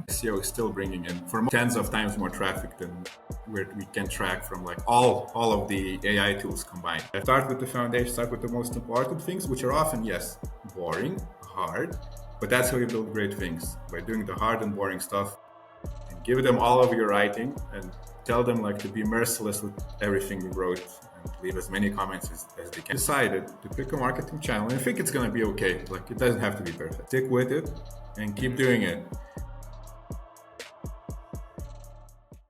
SEO is still bringing in for tens of times more traffic than where we can track from like all of the AI tools combined. I start with the foundation, start with the most important things, which are often, yes, boring, hard, but that's how you build great things, by doing the hard and boring stuff and give them all of your writing and tell them like to be merciless with everything you wrote and leave as many comments as they can. Decided to pick a marketing channel and I think it's going to be okay. Like it doesn't have to be perfect. Stick with it and keep doing it.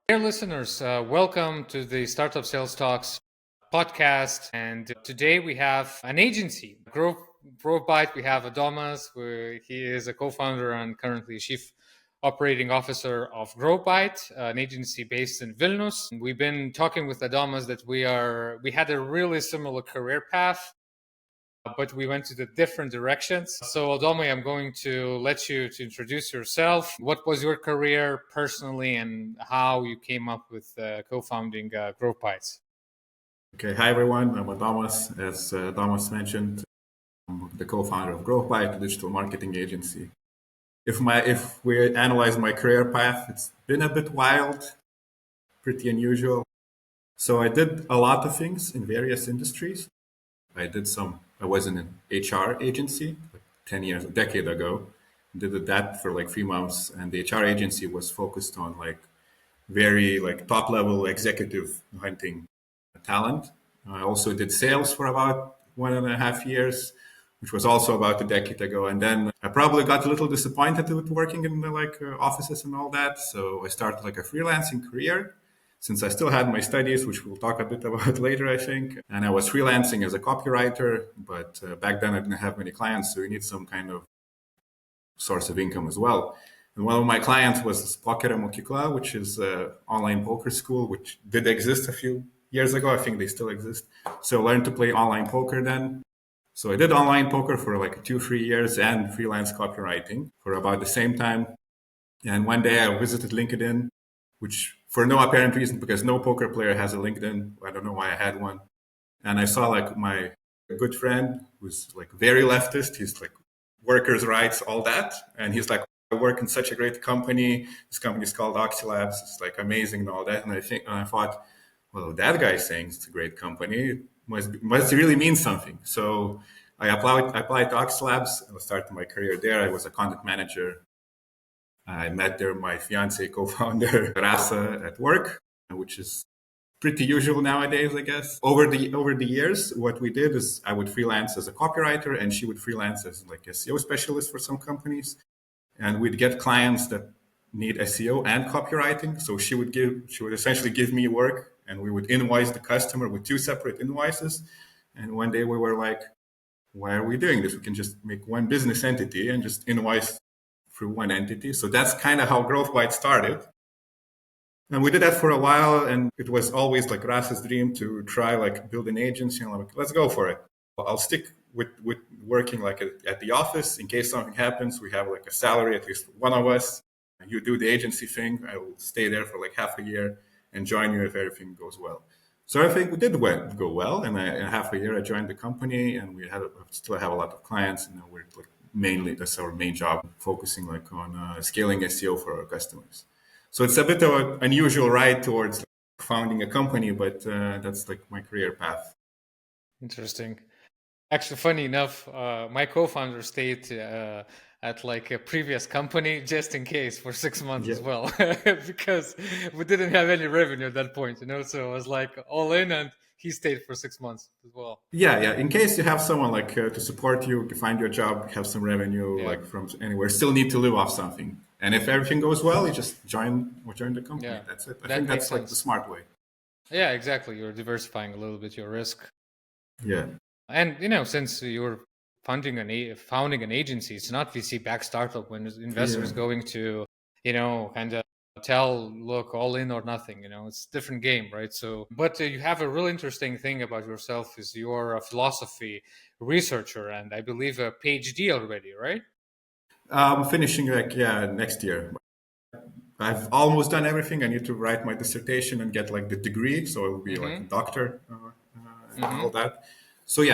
Dear listeners, welcome to the Startup Sales Talks podcast. And today we have an agency, GrowByte. We have Adomas, where he is a co-founder and currently chief operating officer of GrowByte, an agency based in Vilnius. We've been talking with Adomas that we had a really similar career path, but we went to the different directions. So Adomi, I'm going to let you to introduce yourself. What was your career personally and how you came up with co-founding GrowByte? Okay, hi everyone, I'm Adomas. As Adomas mentioned, I'm the co-founder of GrowByte, a digital marketing agency. If we analyze my career path, it's been a bit wild, pretty unusual. So I did a lot of things in various industries. I was in an HR agency like 10 years, a decade ago. Did that for like 3 months. And the HR agency was focused on like very like top level executive hunting talent. I also did sales for about 1.5 years, which was also about a decade ago. And then I probably got a little disappointed with working in the offices and all that. So I started like a freelancing career, since I still had my studies, which we'll talk a bit about later, I think. And I was freelancing as a copywriter, but back then I didn't have many clients, so you need some kind of source of income as well. And one of my clients was Poker Mokykla, which is an online poker school, which did exist a few years ago. I think they still exist. So I learned to play online poker then. So I did online poker for like 2-3 years and freelance copywriting for about the same time. And one day I visited LinkedIn, which for no apparent reason, because no poker player has a LinkedIn. I don't know why I had one. And I saw like my good friend who's like very leftist. He's like workers' rights, all that. And he's like, I work in such a great company. This company is called Labs. It's like amazing and all that. And I thought, well, that guy's saying it's a great company. Must really mean something. So I applied to Labs and I started my career there. I was a content manager. I met there my fiance, co-founder, Rasa, at work, which is pretty usual nowadays, I guess. Over the years, what we did is I would freelance as a copywriter and she would freelance as like a SEO specialist for some companies. And we'd get clients that need SEO and copywriting. So she would essentially give me work and we would invoice the customer with 2 separate invoices. And one day we were like, why are we doing this? We can just make one business entity and just invoice through one entity. So that's kind of how GrowByte started. And we did that for a while, and it was always like Rasa's dream to try like build an agency. And like, let's go for it. I'll stick with working like at the office in case something happens. We have like a salary, at least one of us. You do the agency thing. I will stay there for like half a year and join you if everything goes well. So I think we did go well. And in half a year, I joined the company, and we still have a lot of clients. And we're like mainly that's our main job, focusing like on scaling SEO for our customers. So it's a bit of an unusual ride towards like founding a company, but that's like my career path. Interesting. Actually, funny enough, my co-founder stayed at like a previous company just in case for 6 months as well, because we didn't have any revenue at that point, so I was like all in, and he stayed for 6 months as well. Yeah. In case you have someone like to support you, to find your job, have some revenue like from anywhere, still need to live off something. And if everything goes well, you just join the company. Yeah. That's it. I think that's like the smart way. Yeah, exactly. You're diversifying a little bit your risk. Yeah. And since you're founding an agency, it's not VC-backed startup when investors going to kind of tell, look, all in or nothing. It's a different game, right? So, but you have a really interesting thing about yourself is you're a philosophy researcher, and I believe a PhD already, right? I'm finishing next year. I've almost done everything. I need to write my dissertation and get like the degree, so I will be like a doctor and all that. So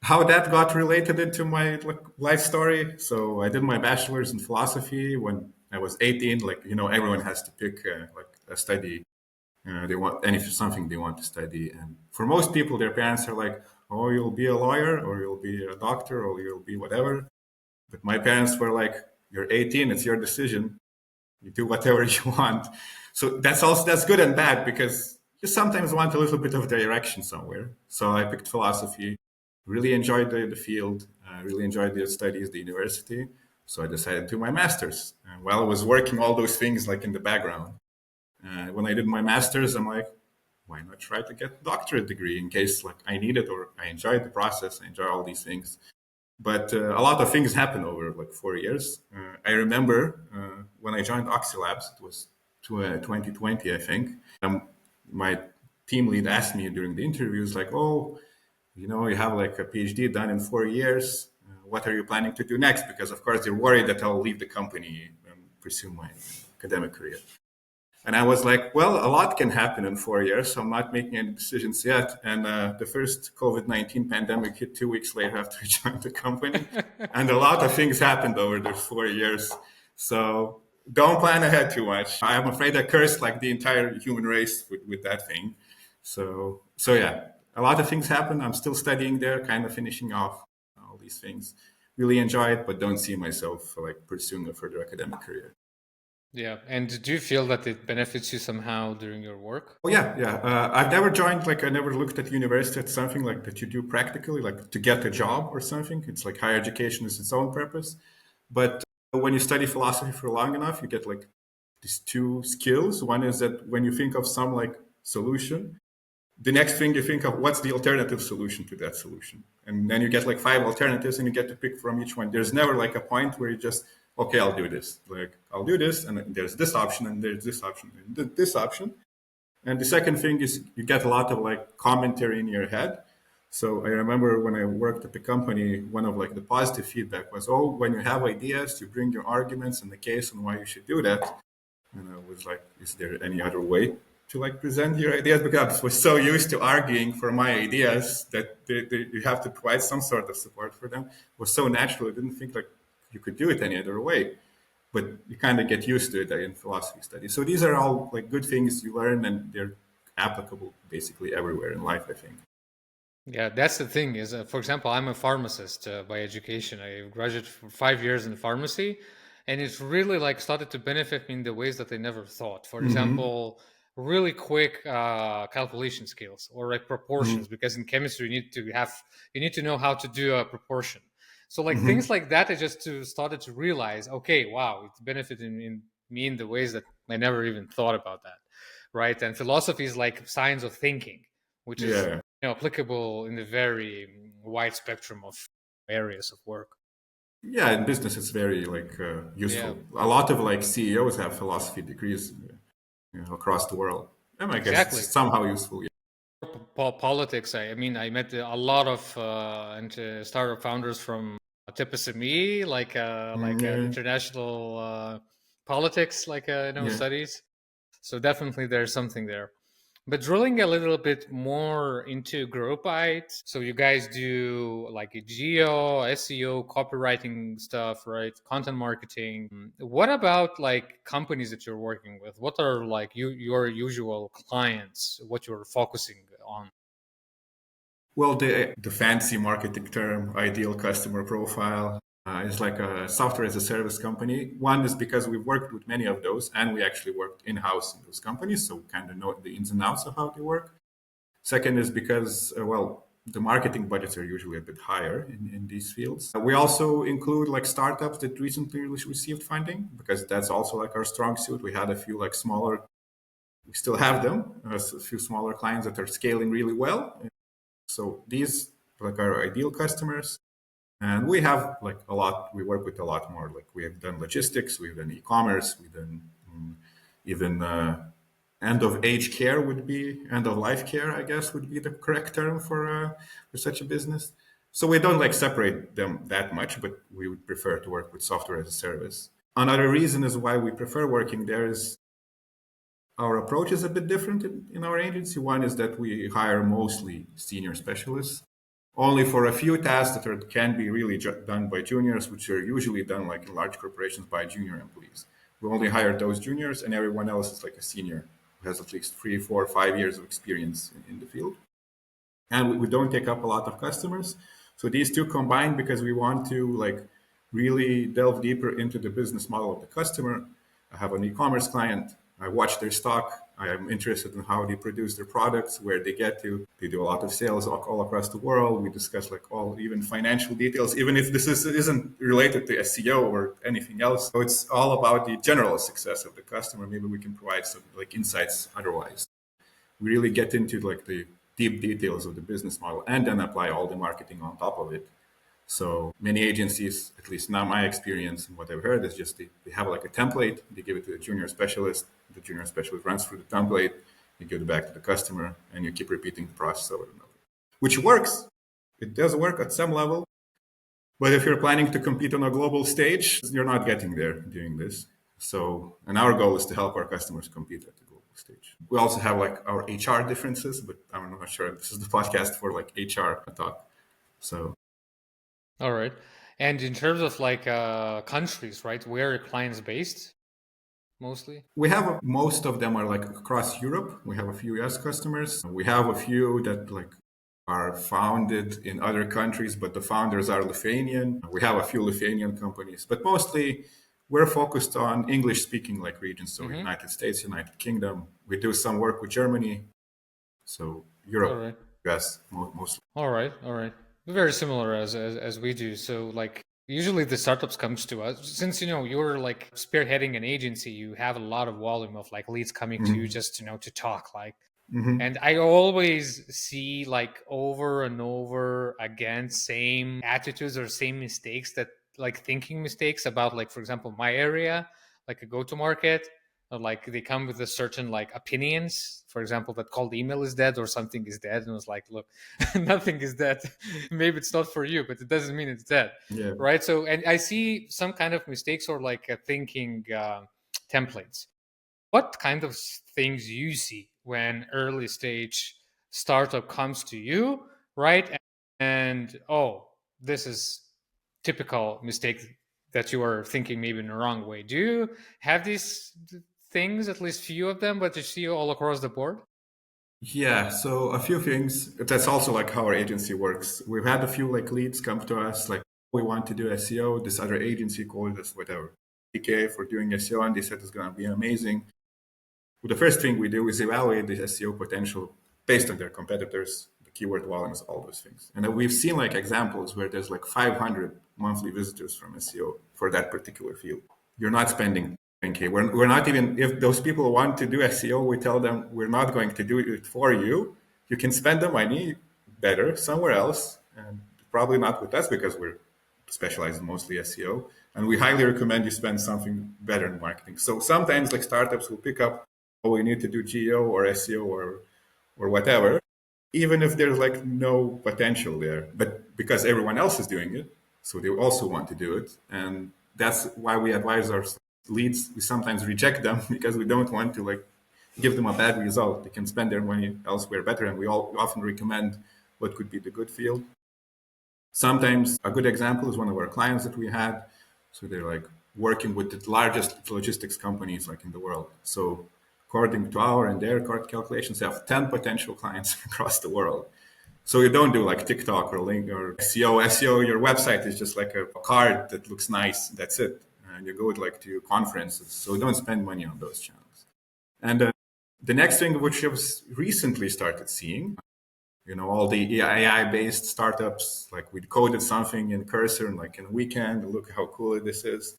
how that got related into my life story. So I did my bachelor's in philosophy when I was 18. Like, everyone has to pick like a study they want, and if something they want to study. And for most people, their parents are like, "Oh, you'll be a lawyer, or you'll be a doctor, or you'll be whatever." But my parents were like, "You're 18. It's your decision. You do whatever you want." So that's good and bad because you sometimes want a little bit of direction somewhere. So I picked philosophy. Really enjoyed the field. Really enjoyed the studies, the university. So I decided to do my master's. And while I was working all those things like in the background, when I did my master's, I'm like, why not try to get a doctorate degree in case like I need it or I enjoyed the process, I enjoy all these things. But a lot of things happened over like 4 years. I remember when I joined Oxylabs, it was 2020, I think. My team lead asked me during the interviews, like, "Oh, you have like a PhD done in 4 years. What are you planning to do next?" Because of course they're worried that I'll leave the company and pursue my academic career. And I was like, well, a lot can happen in 4 years, so I'm not making any decisions yet. And the first COVID-19 pandemic hit 2 weeks later after I joined the company. And a lot of things happened over those 4 years. So don't plan ahead too much. I'm afraid I cursed like the entire human race with that thing. So yeah, a lot of things happened. I'm still studying there, kind of finishing off all these things. Really enjoy it, but don't see myself like pursuing a further academic career. Yeah. And do you feel that it benefits you somehow during your work? Oh yeah, yeah. I've never joined like I never looked at university at something like that you do practically, like to get a job or something. It's like higher education is its own purpose. But when you study philosophy for long enough, you get like these two skills. One is that when you think of some like solution, the next thing you think of what's the alternative solution to that solution, and then you get like five alternatives and you get to pick from each one. There's never like a point where you just, okay, I'll do this, like I'll do this, and there's this option and there's this option and this option. And the second thing is you get a lot of like commentary in your head. So I remember when I worked at the company, one of like the positive feedback was, "Oh, when you have ideas, you bring your arguments and the case on why you should do that." And I was like, "Is there any other way to like present your ideas?" Because I was so used to arguing for my ideas that you have to provide some sort of support for them. It was so natural. I didn't think like you could do it any other way, but you kind of get used to it in philosophy studies. So these are all like good things you learn, and they're applicable basically everywhere in life, I think. Yeah, that's the thing is, for example, I'm a pharmacist by education. I graduated for 5 years in pharmacy, and it's really like started to benefit me in the ways that I never thought. For Mm-hmm. example, really quick calculation skills or like proportions, Mm-hmm. because in chemistry you need to know how to do a proportion. So like things Mm-hmm. like that, I just started to realize, okay, wow, it's benefited in me in the ways that I never even thought about that, right? And philosophy is like science of thinking, which is Yeah. applicable in the very wide spectrum of areas of work. Yeah, in business, it's very like Yeah, useful. A lot of like CEOs have philosophy degrees, across the world. And I guess exactly. it's somehow useful. Yeah. Politics. I mean, I met a lot of startup founders from tip SME, Yeah. international politics, Yeah. studies. So definitely there's something there. But drilling a little bit more into Gropite, so you guys do like a geo, SEO, copywriting stuff, right? Content marketing. What about like companies that you're working with? What are like your usual clients? What you're focusing on? Well, the fancy marketing term, ideal customer profile, is like a software as a service company. One is because we've worked with many of those, and we actually worked in house in those companies, so we kind of know the ins and outs of how they work. Second is because, well, the marketing budgets are usually a bit higher in these fields. We also include like startups that recently received funding because that's also like our strong suit. We had a few like smaller, we still have them, a few smaller clients that are scaling really well. So these like our ideal customers. And we have like a lot, we work with a lot more. Like we have done logistics, we've done e-commerce, we've done even end of age care would be end of life care, I guess would be the correct term for such a business. So we don't like separate them that much, but we would prefer to work with software as a service. Another reason is why we prefer working there is our approach is a bit different in our agency. One is that we hire mostly senior specialists, only for a few tasks that can be really done by juniors, which are usually done like in large corporations by junior employees. We only hire those juniors, and everyone else is like a senior who has at least 3, 4, 5 years of experience in the field. And we don't take up a lot of customers. So these two combine because we want to like really delve deeper into the business model of the customer. I have an e-commerce client. I watch their stock. I am interested in how they produce their products, where they get to. They do a lot of sales all across the world. We discuss like all even financial details, even if isn't related to SEO or anything else. So it's all about the general success of the customer. Maybe we can provide some like insights otherwise. We really get into like the deep details of the business model and then apply all the marketing on top of it. So many agencies, at least now my experience and what I've heard, is just they have like a template, they give it to the junior specialist runs through the template, you give it back to the customer, and you keep repeating the process over and over. Which works. It does work at some level. But if you're planning to compete on a global stage, you're not getting there doing this. So, and our goal is to help our customers compete at the global stage. We also have like our HR differences, but I'm not sure this is the podcast for like HR talk. So, All right. And in terms of like countries, right? Where are clients based mostly? we have most of them are like across Europe. We have a few US customers. We have a few that like are founded in other countries, but the founders are Lithuanian. We have a few Lithuanian companies, but mostly we're focused on English speaking like regions. So United States, United Kingdom. We do some work with Germany. So Europe, All right. US mostly. All right. All right. Very similar as we do. So like usually the startups comes to us since you're like spearheading an agency, you have a lot of volume of like leads coming to you just to talk like. And I always see like over and over again same attitudes or same mistakes, that like thinking mistakes about like, for example, my area, like a go-to market, like they come with a certain like opinions, for example, that cold email is dead or something is dead, and it's like, look, nothing is dead. Maybe it's not for you, but it doesn't mean it's dead. Yeah. Right. So, and I see some kind of mistakes or like thinking templates. What kind of things you see when early stage startup comes to you, right? And oh, this is typical mistake that you are thinking maybe in the wrong way. Do you have these things, at least few of them, but you see all across the board? Yeah, so a few things. That's also like how our agency works. We've had a few like leads come to us, like we want to do SEO. This other agency called us whatever DK for doing SEO, and they said it's going to be amazing. Well, the first thing we do is evaluate the SEO potential based on their competitors, the keyword volumes, all those things. And then we've seen like examples where there's like 500 monthly visitors from SEO for that particular field. You're not spending 10K. We're not even, if those people want to do SEO, we tell them we're not going to do it for you. You can spend the money better somewhere else, and probably not with us because we're specialized in mostly SEO. And we highly recommend you spend something better in marketing. So sometimes like startups will pick up, oh, we need to do geo or SEO or whatever, even if there's like no potential there. But because everyone else is doing it, so they also want to do it. And that's why we advise our leads. We sometimes reject them because we don't want to like give them a bad result. They can spend their money elsewhere better. And we all often recommend what could be the good field. Sometimes a good example is one of our clients that we had. So they're like working with the largest logistics companies like in the world. So according to our and their calculations, they have 10 potential clients across the world. So you don't do like TikTok or link or SEO. SEO, your website is just like a card that looks nice. That's it. And you go like to conferences. So don't spend money on those channels. And the next thing which I've recently started seeing, all the AI-based startups, like we coded something in Cursor and like in a weekend, look how cool this is.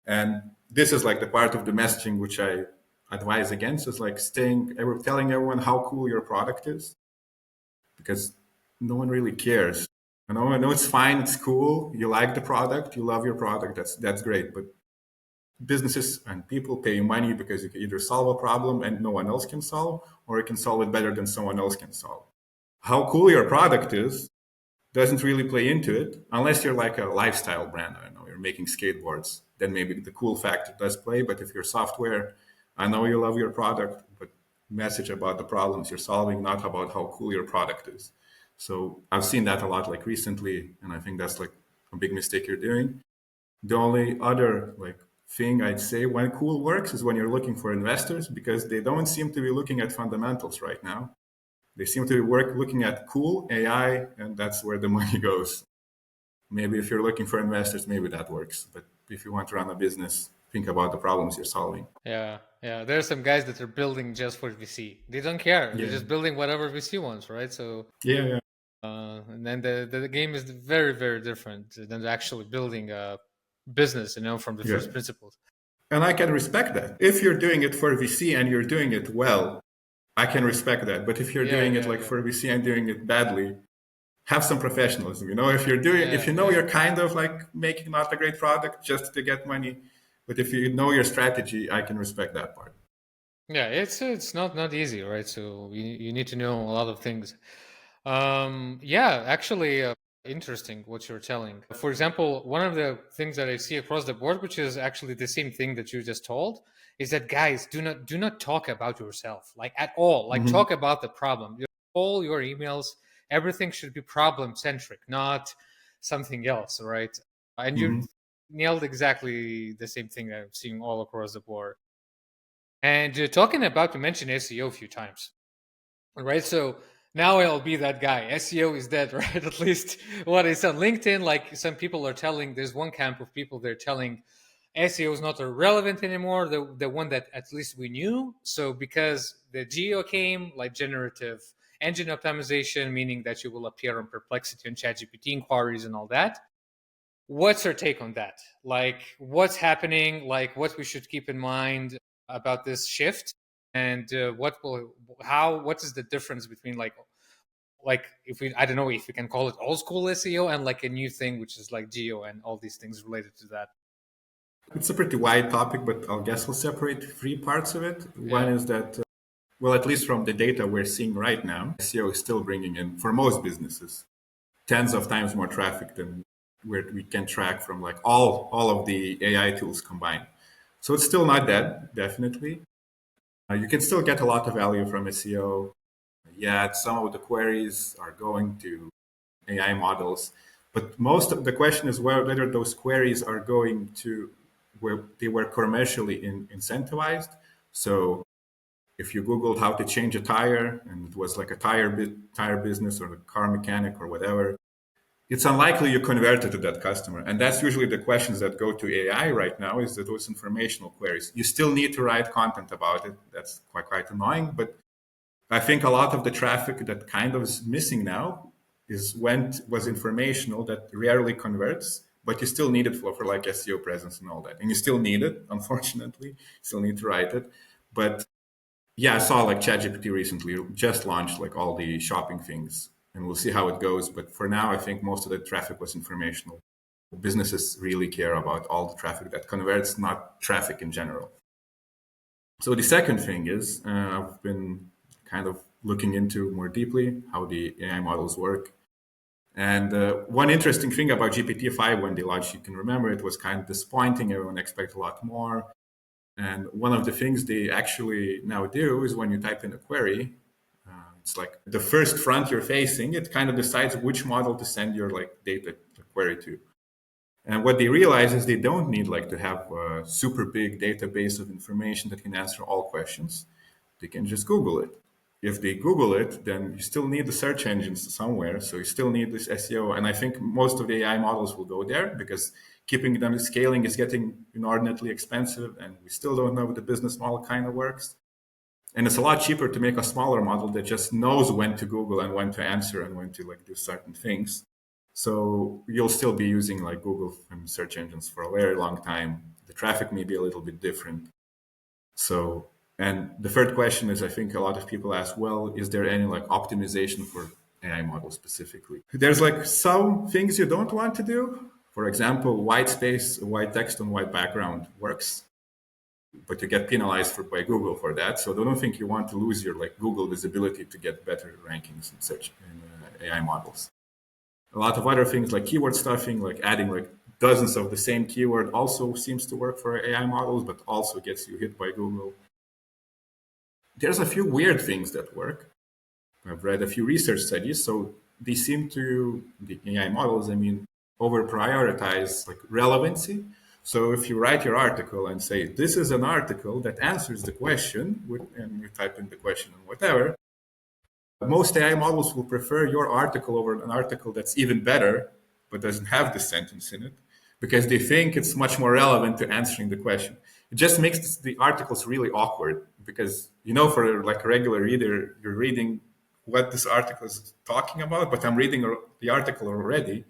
And this is like the part of the messaging which I advise against, is like telling everyone how cool your product is, because no one really cares. I know it's fine, it's cool, you like the product, you love your product, that's great. But businesses and people pay you money because you can either solve a problem and no one else can solve, or you can solve it better than someone else can solve. How cool your product is doesn't really play into it unless you're like a lifestyle brand. I don't know, you're making skateboards, then maybe the cool factor does play. But if you're software, I know you love your product, but message about the problems you're solving, not about how cool your product is. So I've seen that a lot like recently, and I think that's like a big mistake you're doing. The only other like thing I'd say when cool works is when you're looking for investors, because they don't seem to be looking at fundamentals right now. They seem to be looking at cool AI, and that's where the money goes. Maybe if you're looking for investors, maybe that works. But if you want to run a business, think about the problems you're solving. Yeah, yeah. There are some guys that are building just for VC. They don't care. They're Yeah, just building whatever VC wants, right? So, yeah, yeah. and then the game is very, very different than actually building a business, from the Yeah. first principles. And I can respect that. If you're doing it for VC and you're doing it well, I can respect that. But if you're Yeah, doing it yeah, like yeah. for VC and doing it badly, have some professionalism. If you're doing, if Yeah, you know yeah. you're kind of like making not a great product just to get money, but if you know your strategy, I can respect that part. Yeah, it's not easy, right? So you need to know a lot of things. Yeah, actually, interesting what you're telling. For example, one of the things that I see across the board, which is actually the same thing that you just told, is that guys do not talk about yourself like at all. Like Hmm. talk about the problem. All your emails, everything should be problem centric, not something else, right? And you Hmm. nailed exactly the same thing that I'm seeing all across the board. And talking about, you mentioned SEO a few times, right? So now I'll be that guy. SEO is dead, right? At least what is on LinkedIn. Like some people are telling, there's one camp of people they're telling SEO is not relevant anymore. The one that at least we knew. So because the geo came, like generative engine optimization, meaning that you will appear on Perplexity and ChatGPT inquiries and all that. What's your take on that? Like, what's happening? Like, what we should keep in mind about this shift, and what is the difference between like if we, I don't know if we can call it old school SEO and like a new thing which is like geo and all these things related to that. It's a pretty wide topic, but I guess we'll separate three parts of it. One Yeah, is that, well, at least from the data we're seeing right now, SEO is still bringing in, for most businesses, tens of times more traffic than where we can track from like all of the AI tools combined. So it's still not dead, definitely. You can still get a lot of value from SEO. Yeah, some of the queries are going to AI models, but most of the question is whether those queries are going to where they were commercially incentivized. So if you Googled how to change a tire and it was like a tire business or a car mechanic or whatever, it's unlikely you converted to that customer. And that's usually the questions that go to AI right now is that those informational queries. You still need to write content about it. That's quite annoying. But I think a lot of the traffic that kind of is missing now was informational that rarely converts, but you still need it for like SEO presence and all that. And you still need it, unfortunately. Still need to write it. But yeah, I saw like ChatGPT recently just launched like all the shopping things, and we'll see how it goes. But for now, I think most of the traffic was informational. Businesses really care about all the traffic that converts, not traffic in general. So the second thing is I've been kind of looking into more deeply how the AI models work. And one interesting thing about GPT-5 when they launched, you can remember it was kind of disappointing. Everyone expected a lot more. And one of the things they actually now do is when you type in a query, it's like the first front you're facing, it kind of decides which model to send your like data query to. And what they realize is they don't need like to have a super big database of information that can answer all questions. They can just Google it. If they Google it, then you still need the search engines somewhere. So you still need this SEO. And I think most of the AI models will go there because keeping them scaling is getting inordinately expensive. And we still don't know if the business model kind of works. And it's a lot cheaper to make a smaller model that just knows when to Google and when to answer and when to like do certain things. So you'll still be using like Google and search engines for a very long time. The traffic may be a little bit different. So, and the third question is, I think a lot of people ask, well, is there any like optimization for AI models specifically? There's like some things you don't want to do. For example, white space, white text on white background works, but you get penalized by Google for that. So I don't think you want to lose your like Google visibility to get better rankings in search in AI models. A lot of other things like keyword stuffing, like adding like dozens of the same keyword also seems to work for AI models, but also gets you hit by Google. There's a few weird things that work. I've read a few research studies, so they seem to, the AI models, I mean, over prioritize like relevancy. So if you write your article and say, this is an article that answers the question, and you type in the question and whatever, most AI models will prefer your article over an article that's even better, but doesn't have the sentence in it, because they think it's much more relevant to answering the question. It just makes the articles really awkward because, for like a regular reader, you're reading what this article is talking about, but I'm reading the article already.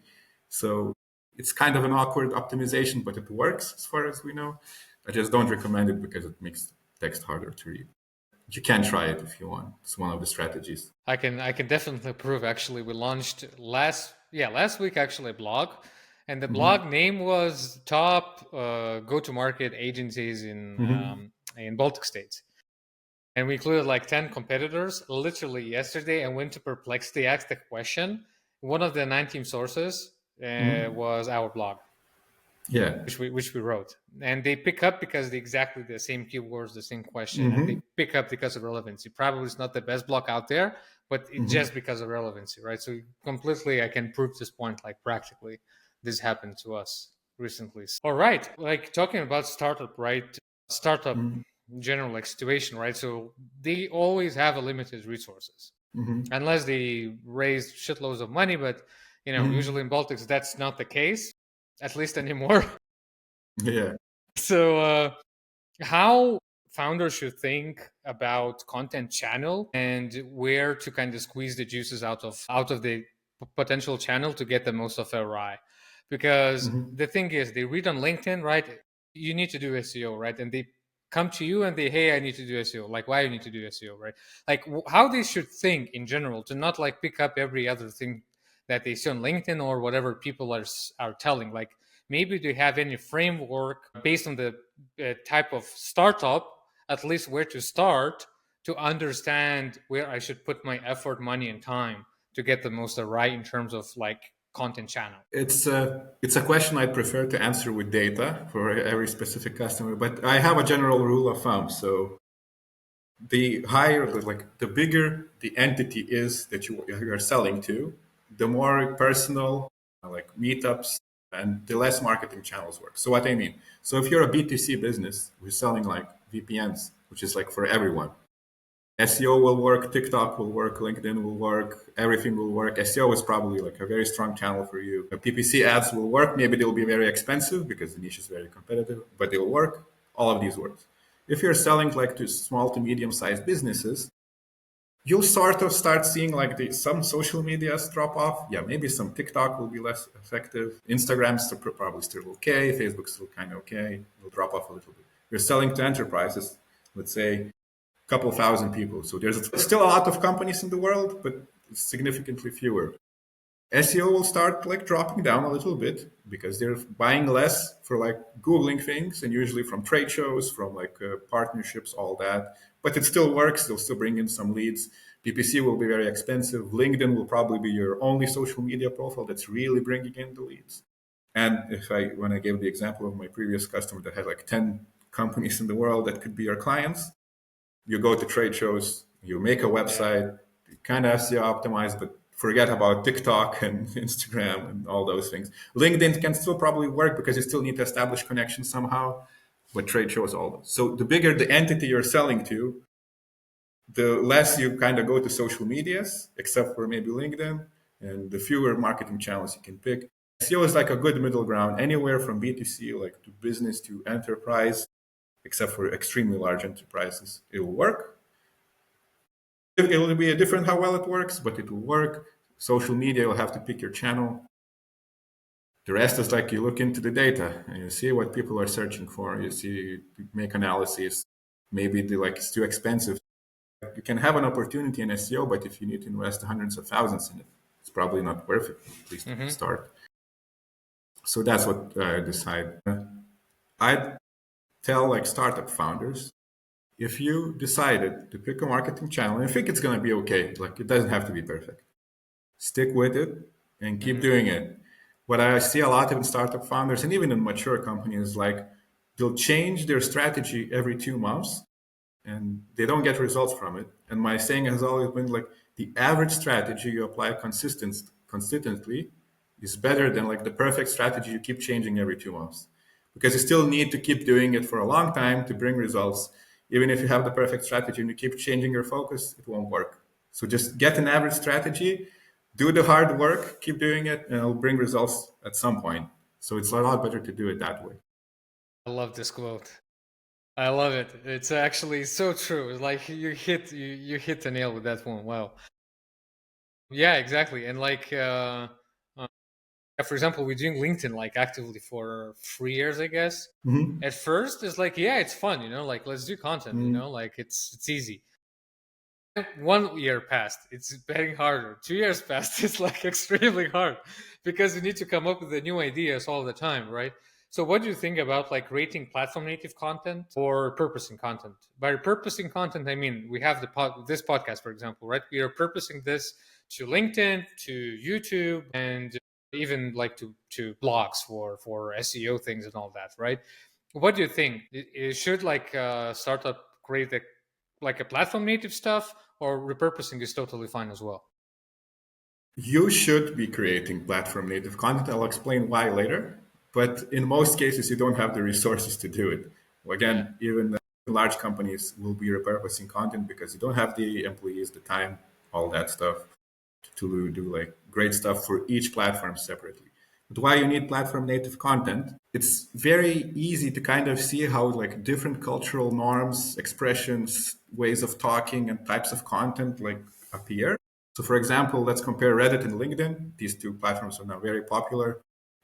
So it's kind of an awkward optimization, but it works as far as we know. I just don't recommend it because it makes text harder to read. You can try it if you want. It's one of the strategies. I can definitely prove. Actually, we launched last week actually a blog, and the Hmm. blog name was top go-to-market agencies in Baltic states, and we included like 10 competitors literally yesterday, and went to Perplexity, asked the question. One of the 19 sources Hmm. was our blog, Yeah. which we wrote, and they pick up because they exactly the same keywords, the same question, and they Hmm. pick up because of relevancy. Probably it's not the best block out there, but it's Hmm. just because of relevancy, right? So completely, I can prove this point, like practically, this happened to us recently. All right, like talking about startup, right? Startup Hmm. general like situation, right? So they always have a limited resources Hmm. unless they raise shitloads of money, but usually Hmm. in Baltics that's not the case, at least anymore. Yeah. So, how founders should think about content channel and where to kind of squeeze the juices out of the potential channel to get the most of ROI? Because Hmm. the thing is, they read on LinkedIn, right? You need to do SEO, right? And they come to you and they, hey, I need to do SEO. Like, why you need to do SEO, right? Like, how they should think in general to not like pick up every other thing that they see on LinkedIn or whatever people are telling. Like, maybe do you have any framework based on the type of startup, at least where to start to understand where I should put my effort, money, and time to get the most right in terms of like content channel? It's a question I'd prefer to answer with data for every specific customer, but I have a general rule of thumb. So the higher, like the bigger the entity is that you are selling to, the more personal, like meetups, and the less marketing channels work. So what I mean, so if you're a B2C business who's selling like VPNs, which is like for everyone, SEO will work, TikTok will work, LinkedIn will work, everything will work. SEO is probably like a very strong channel for you. PPC ads will work. Maybe they'll be very expensive because the niche is very competitive, but they'll work. All of these work. If you're selling like to small to medium sized businesses, you'll sort of start seeing like some social medias drop off. Yeah, maybe some TikTok will be less effective. Instagram's probably still okay. Facebook's still kind of okay. It'll drop off a little bit. You're selling to enterprises, let's say couple thousand people. So there's still a lot of companies in the world, but significantly fewer. SEO will start like dropping down a little bit because they're buying less for like Googling things and usually from trade shows, from like partnerships, all that. But it still works. They'll still bring in some leads. PPC will be very expensive. LinkedIn will probably be your only social media profile that's really bringing in the leads. And when I gave the example of my previous customer that had like 10 companies in the world that could be our clients, you go to trade shows, you make a Yeah. website, kind of SEO optimized, but forget about TikTok and Instagram and all those things. LinkedIn can still probably work because you still need to establish connections somehow, but trade shows, all those. So the bigger the entity you're selling to, the less you kind of go to social medias, except for maybe LinkedIn, and the fewer marketing channels you can pick. SEO is like a good middle ground, anywhere from B2C, like to business to enterprise, except for extremely large enterprises. It will work. It'll be different how well it works, but it will work. Social media, you'll have to pick your channel. The rest is like you look into the data and you see what people are searching for. You see, you make analysis. Maybe it's too expensive. You can have an opportunity in SEO, but if you need to invest hundreds of thousands in it, it's probably not worth it, at least at the Mm-hmm. start. So that's what I decide. I'd tell like startup founders, if you decided to pick a marketing channel, and I think it's going to be okay, like it doesn't have to be perfect. Stick with it and keep Mm-hmm. doing it. What I see a lot in startup founders and even in mature companies, like they'll change their strategy every 2 months and they don't get results from it. And my saying has always been like the average strategy you apply consistently is better than like the perfect strategy you keep changing every 2 months. because you still need to keep doing it for a long time to bring results. Even if you have the perfect strategy and you keep changing your focus, it won't work. So just get an average strategy, do the hard work, keep doing it, and it'll bring results at some point. So it's a lot better to do it that way. I love this quote. I love it. It's actually so true. It's like you hit the nail with that one. Wow. Yeah, exactly. And like for example, we're doing LinkedIn like actively for 3 years, I guess. Mm-hmm. At first, it's like, yeah, it's fun, like let's do content, Mm-hmm. like it's easy. 1 year passed, it's getting harder. 2 years passed, it's like extremely hard because you need to come up with the new ideas all the time, right? So what do you think about like rating platform native content or repurposing content? By repurposing content, I mean we have this podcast, for example, right? We are purposing this to LinkedIn, to YouTube, and even like to blogs for SEO things and all that, right? What do you think? Should like startup create like a platform native stuff, or repurposing is totally fine as well? You should be creating platform native content. I'll explain why later. But in most cases, you don't have the resources to do it. Yeah. Again, even large companies will be repurposing content because you don't have the employees, the time, all that stuff to do like great stuff for each platform separately. But why you need platform native content? It's very easy to kind of see how like different cultural norms, expressions, ways of talking, and types of content like appear. So, for example, let's compare Reddit and LinkedIn. These two platforms are now very popular.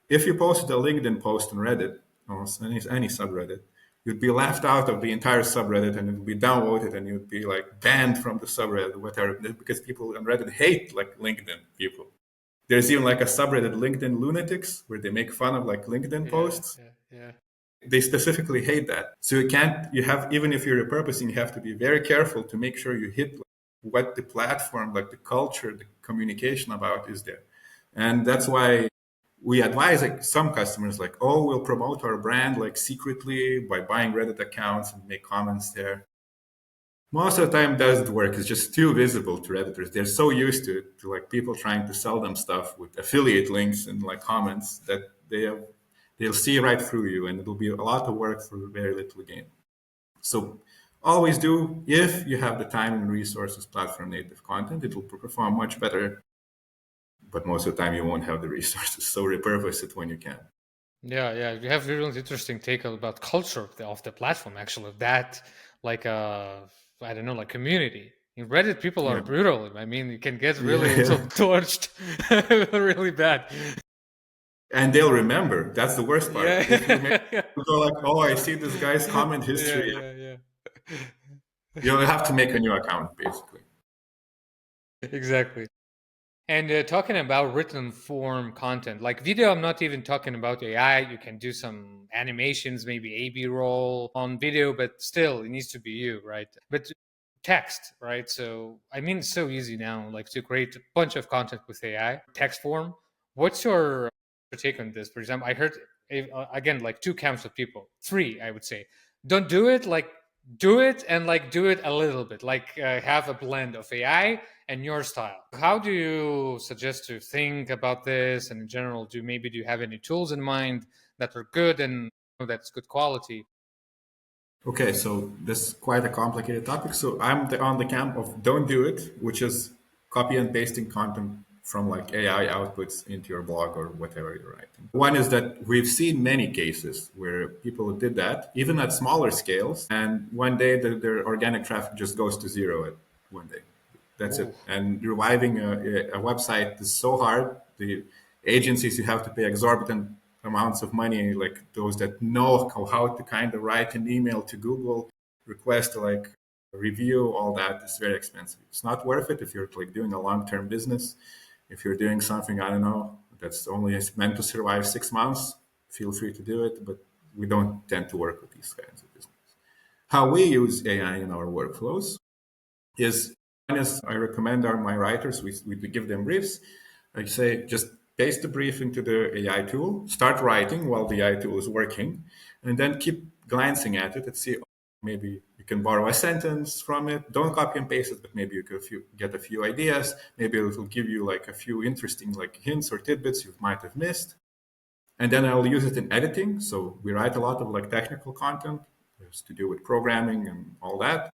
If you posted a LinkedIn post on Reddit, or any subreddit, you'd be left out of the entire subreddit and it would be downvoted and you'd be like banned from the subreddit, whatever, because people on Reddit hate like LinkedIn people. There's even like a subreddit, LinkedIn Lunatics, where they make fun of like LinkedIn Yeah, posts. yeah, yeah. They specifically hate that. So you have, even if you're repurposing, you have to be very careful to make sure you hit what the platform, like the culture, the communication about is there. And that's why we advise like some customers like, oh, we'll promote our brand like secretly by buying Reddit accounts and make comments there. Most of the time doesn't work. It's just too visible to Redditors. They're so used to it, to like people trying to sell them stuff with affiliate links and like comments that they'll see right through you, and it'll be a lot of work for very little gain. So always do, if you have the time and resources, platform native content. It will perform much better, but most of the time you won't have the resources. So repurpose it when you can. Yeah, yeah. You have a really interesting take about culture of the platform, actually. Of that, like I don't know, like community. In Reddit, people are Yeah, brutal. I mean, you can get yeah, really yeah. torched, really bad. And they'll remember. That's the worst part. If you make Yeah, you go like, oh, I see this guy's comment yeah, history, yeah, yeah. you'll have to make a new account basically. Exactly. And talking about written form content, like video, I'm not even talking about AI. You can do some animations, maybe A/B roll on video, but still, it needs to be you, right? But text, right? So, I mean, it's so easy now, like to create a bunch of content with AI, text form. What's your take on this? For example, I heard, again, like two camps of people, three, I would say. Don't do it, like, do it and like do it a little bit, like have a blend of AI and your style. How do you suggest to think about this? And in general, do you have any tools in mind that are good and that's good quality? Okay, so this is quite a complicated topic. So on the camp of don't do it, which is copy and pasting content from like AI outputs into your blog or whatever you're writing. One is that we've seen many cases where people did that, even at smaller scales, and one day their organic traffic just goes to zero at one day. That's Ooh. it. And reviving a website is so hard. The agencies, you have to pay exorbitant amounts of money, like those that know how to kind of write an email to Google, request like a review, all that is very expensive. It's not worth it if you're like doing a long-term business. If you're doing something, I don't know, that's only meant to survive 6 months, feel free to do it, but we don't tend to work with these kinds of business. How we use AI in our workflows is, one is I recommend my writers, we give them briefs. I say just paste the brief into the AI tool, start writing while the AI tool is working, and then keep glancing at it and see, maybe you can borrow a sentence from it. Don't copy and paste it, but maybe you could get a few ideas. Maybe it will give you like a few interesting like hints or tidbits you might have missed. And then I'll use it in editing. So we write a lot of like technical content. It's to do with programming and all that.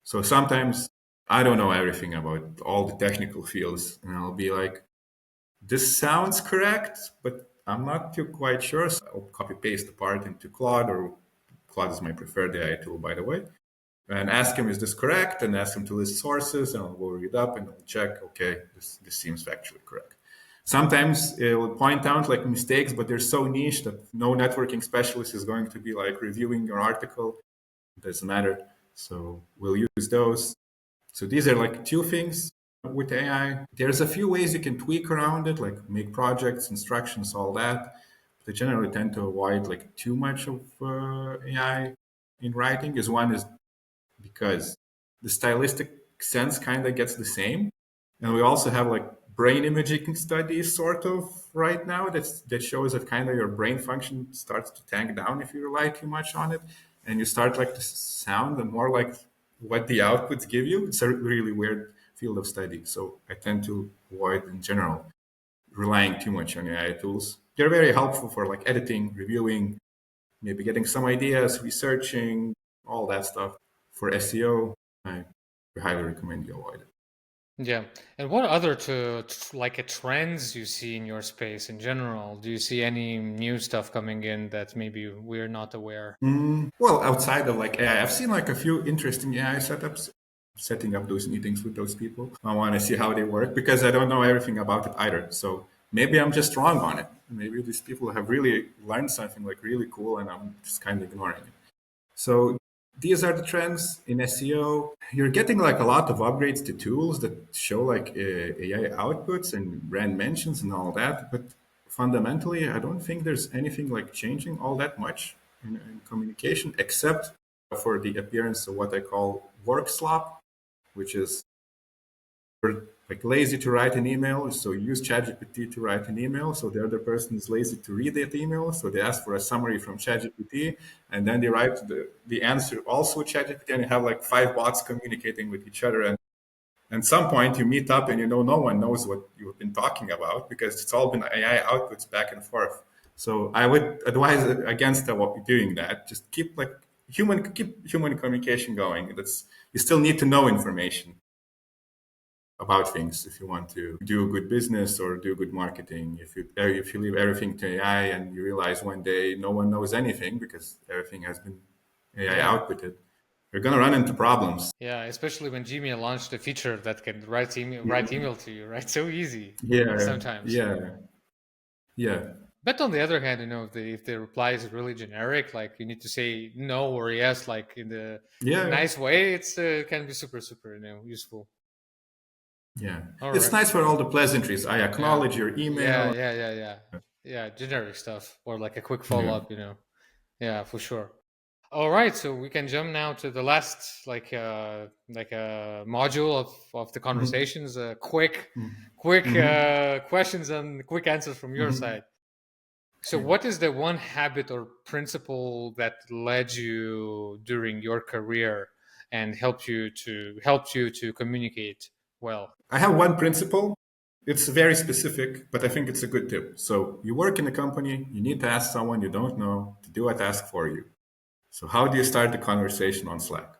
So sometimes I don't know everything about all the technical fields, and I'll be like, this sounds correct, but I'm not too quite sure. So I'll copy paste the part into Claude, or Claude is my preferred AI tool, by the way, and ask him, is this correct? And ask him to list sources, and I'll go read up and I'll check, okay, this seems factually correct. Sometimes it will point out like mistakes, but they're so niche that no networking specialist is going to be like reviewing your article. It doesn't matter. So we'll use those. So these are like two things with AI. There's a few ways you can tweak around it, like make projects, instructions, all that. But I generally tend to avoid like too much of AI in writing. Is one is because the stylistic sense kind of gets the same, and we also have like brain imaging studies sort of right now that shows that kind of your brain function starts to tank down if you rely too much on it, and you start like to sound and more like what the outputs give you. It's a really weird field of study, so I tend to avoid in general relying too much on AI tools. They're very helpful for like editing, reviewing, maybe getting some ideas, researching, all that stuff. For SEO, I highly recommend you avoid it. Yeah. And what other like trends you see in your space in general? Do you see any new stuff coming in that maybe we're not aware? Well, outside of like AI, I've seen like a few interesting AI setups. Setting up those meetings with those people, I want to see how they work because I don't know everything about it either. So maybe I'm just wrong on it. Maybe these people have really learned something like really cool, and I'm just kind of ignoring it. So these are the trends in SEO. You're getting like a lot of upgrades to tools that show like AI outputs and brand mentions and all that. But fundamentally, I don't think there's anything like changing all that much in communication, except for the appearance of what I call work slop, which is we're like lazy to write an email, so you use ChatGPT to write an email. So the other person is lazy to read that email, so they ask for a summary from ChatGPT, and then they write the answer also with ChatGPT, and you have like five bots communicating with each other. And at some point, you meet up, and you know no one knows what you've been talking about because it's all been AI outputs back and forth. So I would advise against doing that. Just keep human communication going. That's you still need to know information about things if you want to do a good business or do good marketing. If you leave everything to AI and you realize one day no one knows anything because everything has been AI Yeah. outputted, you're gonna run into problems. Yeah, especially when Gmail launched a feature that can write Yeah, email to you, right? So easy yeah, sometimes. yeah, yeah, But on the other hand, if the reply is really generic, like you need to say no or yes, like in the yeah, nice way, it's can be super, super, useful. yeah. All It's right. nice for all the pleasantries. I Yeah. acknowledge your Yeah, email. yeah, yeah, yeah. Yeah, generic stuff or like a quick follow Yeah. up. Yeah, for sure. All right, so we can jump now to the last like a module of the Mhm, conversations. Quick, mhm, quick mhm, questions and quick answers from your mhm. side. So, Okay. what is the one habit or principle that led you during your career and helped you to communicate well? I have one principle. It's very specific, but I think it's a good tip. So you work in a company, you need to ask someone you don't know to do a task for you. So how do you start the conversation on Slack?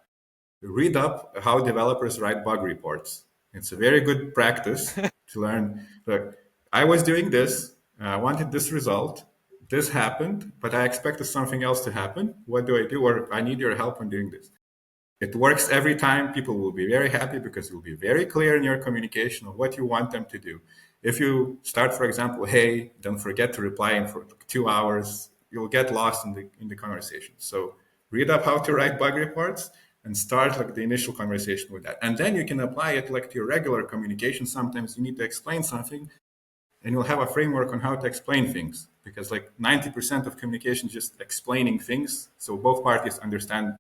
Read up how developers write bug reports. It's a very good practice to learn. Look, I was doing this, I wanted this result, this happened, but I expected something else to happen. What do I do? Or I need your help on doing this. It works every time. People will be very happy because you'll be very clear in your communication of what you want them to do. If you start, for example, hey, don't forget to reply in for 2 hours, you'll get lost in the conversation. So read up how to write bug reports and start like the initial conversation with that. And then you can apply it like to your regular communication. Sometimes you need to explain something and you'll have a framework on how to explain things because like 90% of communication is just explaining things. So both parties understand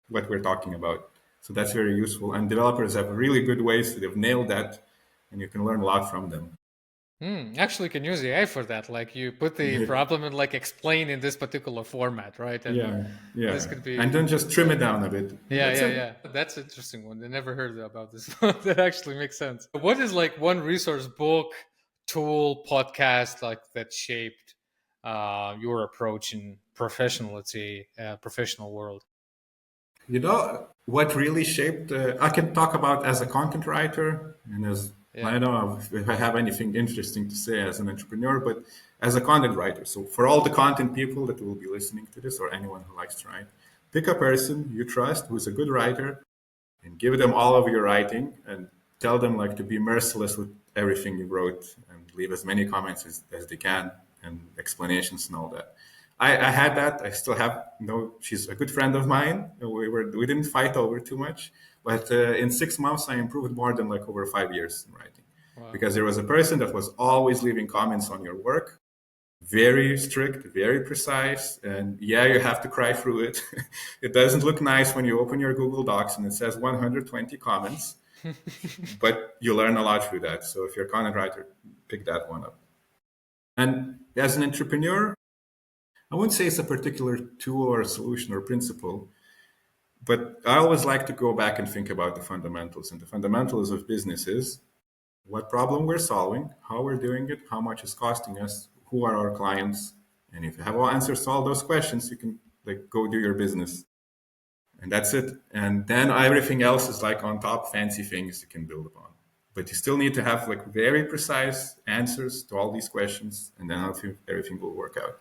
what we're talking about. So that's very useful. And developers have really good ways to have nailed that, and you can learn a lot from them. Actually, you can use AI for that. Like you put the problem and like explain in this particular format, right? And Yeah, this yeah. could And then be, just trim it down a bit. And yeah, that's yeah, it. yeah. That's an interesting one. I never heard about this. That actually makes sense. What is like one resource, book, tool, podcast like that shaped your approach in professional, let's say, professional world? You know what really shaped? I can talk about as a content writer and as I Yeah. don't know if I have anything interesting to say as an entrepreneur, but as a content writer. So for all the content people that will be listening to this, or anyone who likes to write, pick a person you trust who's a good writer and give them all of your writing and tell them like to be merciless with everything you wrote and leave as many comments as they can and explanations and all that. I had that. I still have. No, she's a good friend of mine. We didn't fight over too much, but in 6 months I improved more than like over 5 years in writing, Wow. because there was a person that was always leaving comments on your work, very strict, very precise, and yeah, you have to cry through it. It doesn't look nice when you open your Google Docs and it says 120 comments, but you learn a lot through that. So if you're a content writer, pick that one up. And as an entrepreneur, I wouldn't say it's a particular tool or a solution or principle, but I always like to go back and think about the fundamentals. And the fundamentals of business is what problem we're solving, how we're doing it, how much it's costing us, who are our clients. And if you have all answers to all those questions, you can like go do your business. And that's it. And then everything else is like on top, fancy things you can build upon. But you still need to have like very precise answers to all these questions, and then I think everything will work out.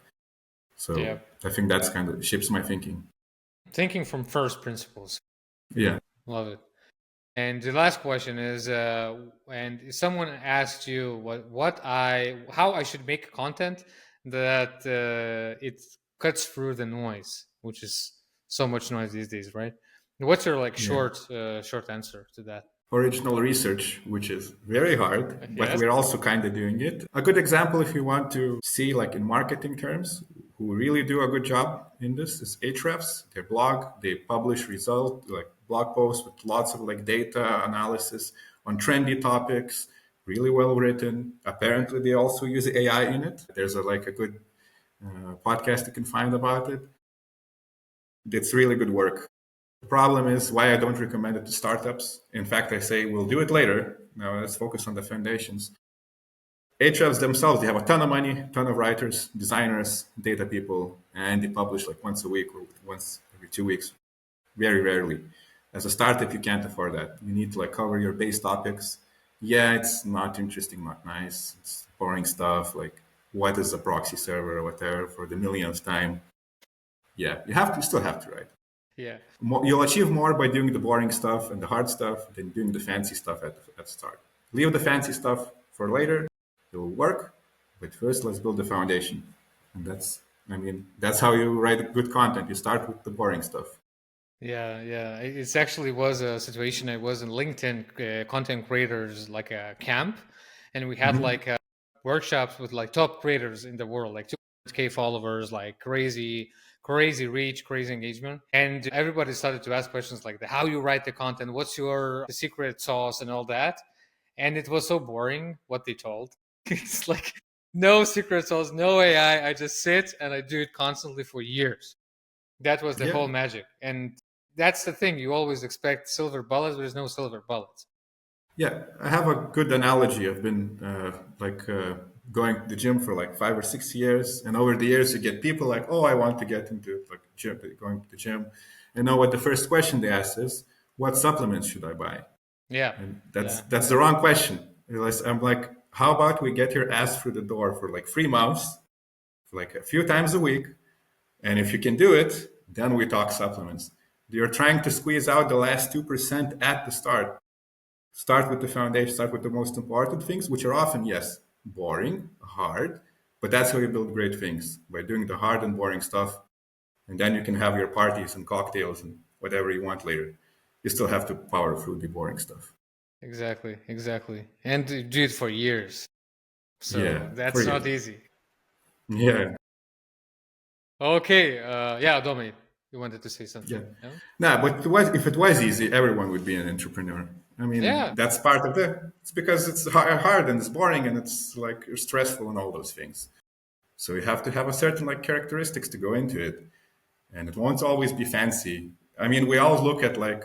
So Yeah. I think that's kind of shapes my thinking. Thinking from first principles. Yeah. Love it. And the last question is, and if someone asked you how I should make content that it cuts through the noise, which is so much noise these days, right? What's your like Yeah. short answer to that? Original research, which is very hard, but Yes. we're also kind of doing it. A good example, if you want to see, like in marketing terms, who really do a good job in this is Ahrefs. Their blog, they publish result like blog posts with lots of like data analysis on trendy topics, really well written. Apparently, they also use AI in it. There's like a good podcast you can find about it. It's really good work. The problem is why I don't recommend it to startups. In fact, I say we'll do it later. Now let's focus on the foundations. Ahrefs themselves, they have a ton of money, ton of writers, designers, data people, and they publish like once a week or once every 2 weeks. Very rarely. As a startup, you can't afford that. You need to like cover your base topics. Yeah, it's not interesting, not nice. It's boring stuff like what is a proxy server or whatever for the millionth time. Yeah, you still have to write. Yeah. You'll achieve more by doing the boring stuff and the hard stuff than doing the fancy stuff at the start. Leave the fancy stuff for later. It will work, but first let's build the foundation. And that's how you write good content. You start with the boring stuff. Yeah, yeah. It's actually was a situation. I was in LinkedIn content creators like a camp, and we had Mhm. like workshops with like top creators in the world, like 200K followers, like crazy reach, crazy engagement, and everybody started to ask questions like how you write the content, what's your secret sauce, and all that. And it was so boring what they told. It's like no secret sauce, no AI. I just sit and I do it constantly for years. That was the Yeah, whole magic. And that's the thing. You always expect silver bullets, but there's no silver bullets. yeah. I have a good analogy. I've been going to the gym for like 5 or 6 years, and over the years, you get people like, "Oh, I want to get into like gym, going to the gym," and know what the first question they ask is, "What supplements should I buy?" Yeah. And Yeah. that's the wrong question. I'm like, how about we get your ass through the door for like 3 months, for like a few times a week, and if you can do it, then we talk supplements. You're trying to squeeze out the last 2% at the start. Start with the foundation, start with the most important things, which are often, yes, boring, hard, but that's how you build great things, by doing the hard and boring stuff. And then you can have your parties and cocktails and whatever you want later. You still have to power through the boring stuff. Exactly. Exactly. And to do it for years. Yeah, So for that's you. not easy. Yeah, Okay. Yeah, Domi, you wanted to say yeah. something. Yeah. Nah, but if it was easy, everyone would be an entrepreneur. I mean, Yeah. that's part of the. It's because it's hard and it's boring and it's like stressful and all those things. So you have to have a certain like characteristics to go into it, and it won't always be fancy. I mean, we all look at like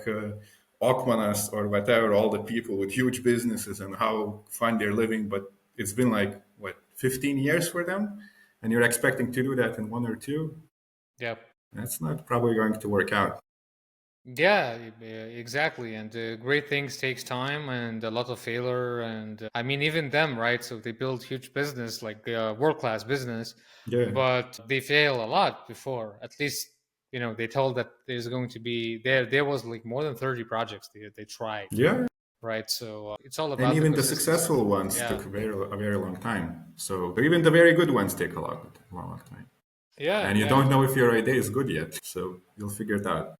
Okmanas or whatever, all the people with huge businesses and how fun they're living, but it's been like what 15 years for them, and you're expecting to do that in one or two, Yeah. that's not probably going to work out. Yeah, exactly. And great things takes time and a lot of failure. And I mean, even them, right? So they build huge business, like world-class business, Yeah, but they fail a lot before. At least, they told that there's going to be there was like more than 30 projects they tried, yeah. right? So it's all And about the even the consistency. successful ones Yeah. took a very long time. So even the very good ones take a long time. Yeah, And you yeah. don't know if your idea is good yet. So you'll figure it out.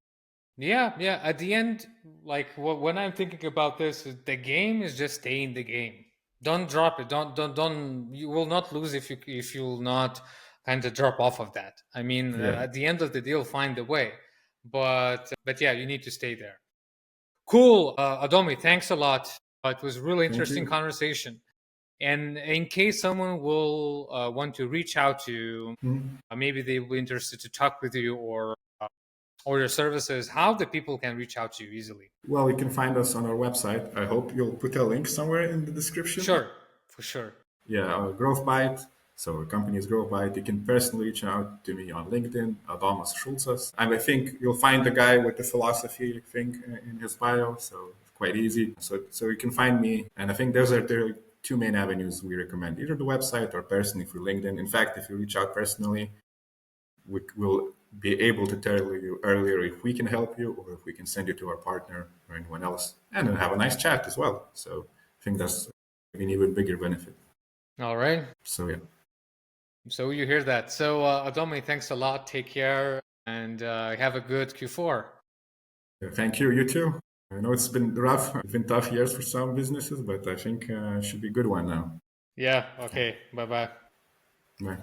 Yeah, yeah. At the end, like when I'm thinking about this, the game is just stay in the game. Don't drop it. Don't. You will not lose if you'll not kind of drop off of that. I mean, Yeah. at the end of the day, you'll find a way. But yeah, you need to stay there. Cool, Adomi. Thanks a lot. It was really Thank interesting you. conversation. And in case someone will want to reach out to you, Mhm. maybe they will be interested to talk with you or your services, how the people can reach out to you easily. Well, you can find us on our website. I hope you'll put a link somewhere in the description. Sure, for sure. Yeah, our Growth Byte. So our company is Growth Byte. You can personally reach out to me on LinkedIn, Adomas Šulcas. And I think you'll find the guy with the philosophy thing in his bio. So it's quite easy. So you can find me. And I think those are the two main avenues we recommend, either the website or personally through LinkedIn. In fact, if you reach out personally, we will be able to tell you earlier if we can help you or if we can send you to our partner or anyone else and then have a nice chat as well. So I think that's an even bigger benefit. All right. So yeah. So you hear that. So Adomi, thanks a lot. Take care and have a good Q4. Thank you. You too. I know it's been rough. It's been tough years for some businesses, but I think it should be a good one now. Yeah. Okay. Bye bye. Bye.